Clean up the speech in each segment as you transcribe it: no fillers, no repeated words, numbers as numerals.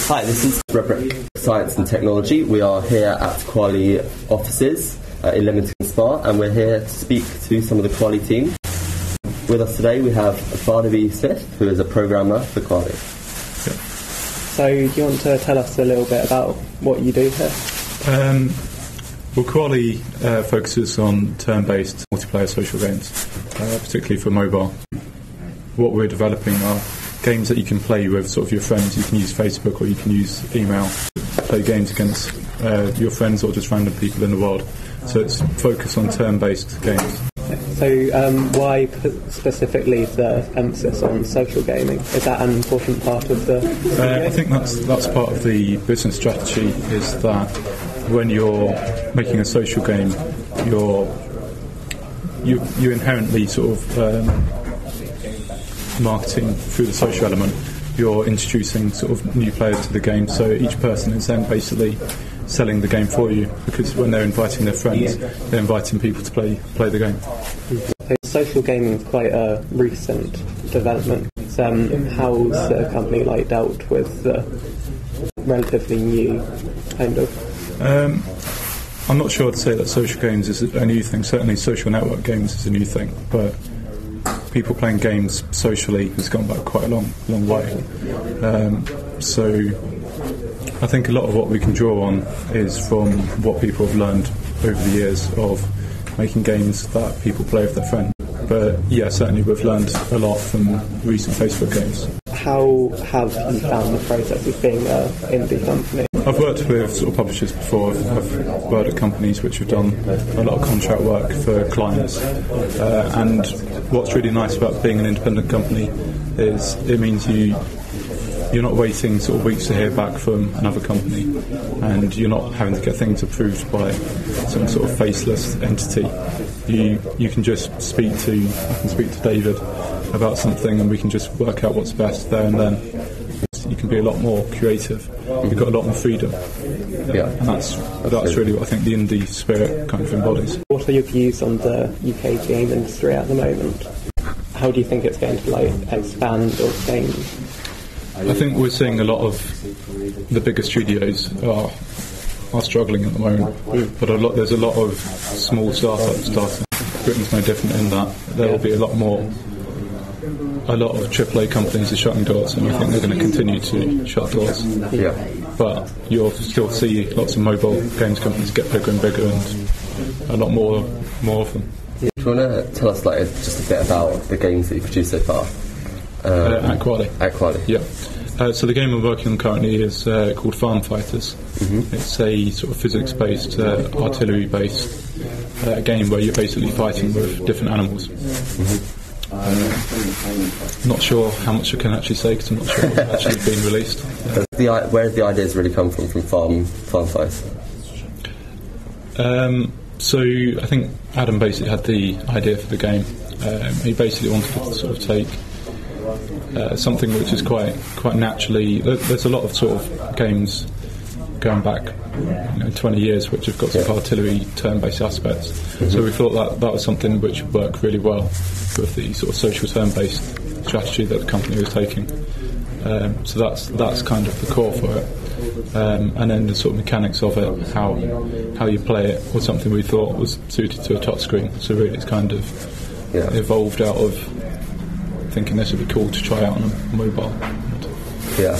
Hi, this is Redbrick Science and Technology. We are here at Kwalee offices in Leamington Spa, and we're here to speak to some of the Kwalee team. With us today we have Barnaby Smith, who is a programmer for Kwalee. Yep. So do you want to tell us a little bit about what you do here? Well, Kwalee focuses on turn-based multiplayer social games, particularly for mobile. What we're developing are games that you can play with sort of your friends. You can use Facebook or you can use email to play games against your friends or just random people in the world. So it's focused on turn-based games. So why specifically the emphasis on social gaming? Is that an important part of the... I think that's part of the business strategy, is that when you're making a social game, you inherently sort of marketing through the social element. You're introducing sort of new players to the game, so each person is then basically selling the game for you, because when they're inviting their friends, they're inviting people to play the game. So social gaming is quite a recent development. How's the company dealt with the relatively new kind of... I'm not sure to say that social games is a new thing. Certainly social network games is a new thing, but people playing games socially has gone back quite a long way. So I think a lot of what we can draw on is from what people have learned over the years of making games that people play with their friends. But yeah, certainly we've learned a lot from recent Facebook games. How have you found the process of being an indie company? I've worked with sort of publishers before. I've worked at companies which have done a lot of contract work for clients. And what's really nice about being an independent company is it means you're not waiting sort of weeks to hear back from another company, and you're not having to get things approved by some sort of faceless entity. You can just I can speak to David about something, and we can just work out what's best there and then. You can be a lot more creative. You've got a lot more freedom. Yeah, and that's really what I think the indie spirit kind of embodies. What are your views on the UK game industry at the moment? How do you think it's going to expand or change? I think we're seeing a lot of the bigger studios are struggling at the moment, but there's a lot of small startups starting. Britain's no different in that. There will be a lot of AAA companies are shutting doors, and I think they're going to continue to shut doors. Yeah. But you'll still see lots of mobile games companies get bigger and bigger, and a lot more of them. Do you want to tell us just a bit about the games that you've produced so far? At Kwalee. At Kwalee. Yeah. So the game we're working on currently is called Farm Fighters. Mm-hmm. It's a sort of physics-based, artillery-based game where you're basically fighting with different animals. Mm-hmm. Not sure how much I can actually say, because I'm not sure it's actually been released. Where have the ideas really come from Farm Fight? So I think Adam basically had the idea for the game. He basically wanted to sort of take something which is quite naturally... There's a lot of sort of games going back 20 years which have got sort of artillery turn-based aspects. Mm-hmm. So we thought that was something which would work really well with the sort of social turn-based strategy that the company was taking. So that's kind of the core for it. And then the sort of mechanics of it, how you play it, was something we thought was suited to a touchscreen. So really it's kind of evolved out of thinking this would be cool to try out on a mobile. Yeah.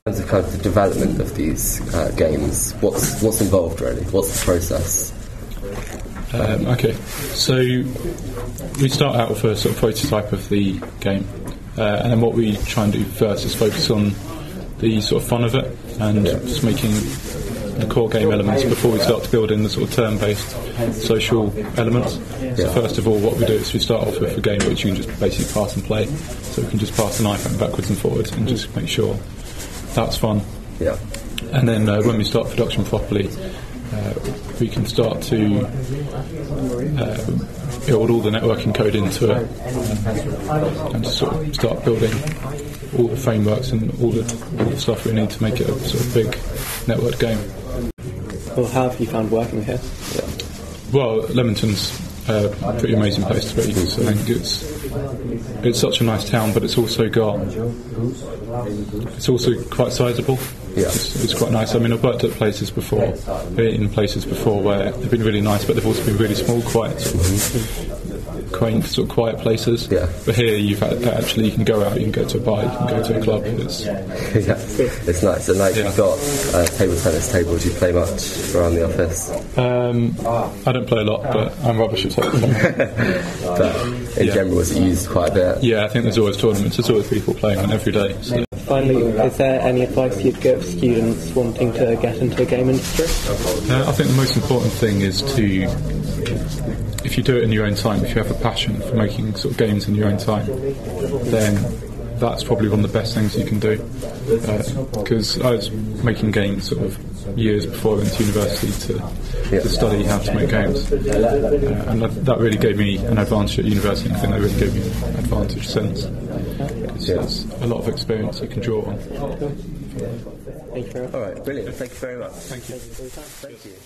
In terms of kind of the development of these games, what's involved really? What's the process? Okay, so we start out with a sort of prototype of the game, and then what we try and do first is focus on the sort of fun of it and just making the core game elements before we start to build in the sort of turn-based social elements. So first of all, what we do is we start off with a game which you can just basically pass and play. So we can just pass an iPhone backwards and forwards and just make sure that's fun. Yeah. And then when we start production properly, we can start to build all the networking code into it and just sort of start building all the frameworks and all the stuff we need to make it a sort of big networked game. Well, how have you found working here? Well, Leamington's a pretty amazing place to be. So I think it's it's such a nice town, but it's also quite sizable. Yeah. It's quite nice. I mean, I've worked at places before, in places before where they've been really nice, but they've also been really small, quite sort of quaint, sort of quiet places. Yeah. But here, you can go out, you can go to a bar, you can go to a club. It's nice. And you've got table tennis tables. Do you play much around the office? I don't play a lot, but I'm rubbish at table tennis. But in general, is it used quite a bit? Yeah, I think there's always tournaments. There's always people playing on every day. So. Finally, is there any advice you'd give students wanting to get into the game industry? I think the most important thing is if you do it in your own time, if you have a passion for making sort of games in your own time, then that's probably one of the best things you can do. Because I was making games sort of years before I went to university to study how to make games, and that really gave me an advantage at university. I think that really gave me an advantage since. There's a lot of experience you can draw on. Thank you very much. All right, brilliant. Thank you very much. Thank you. Thank you.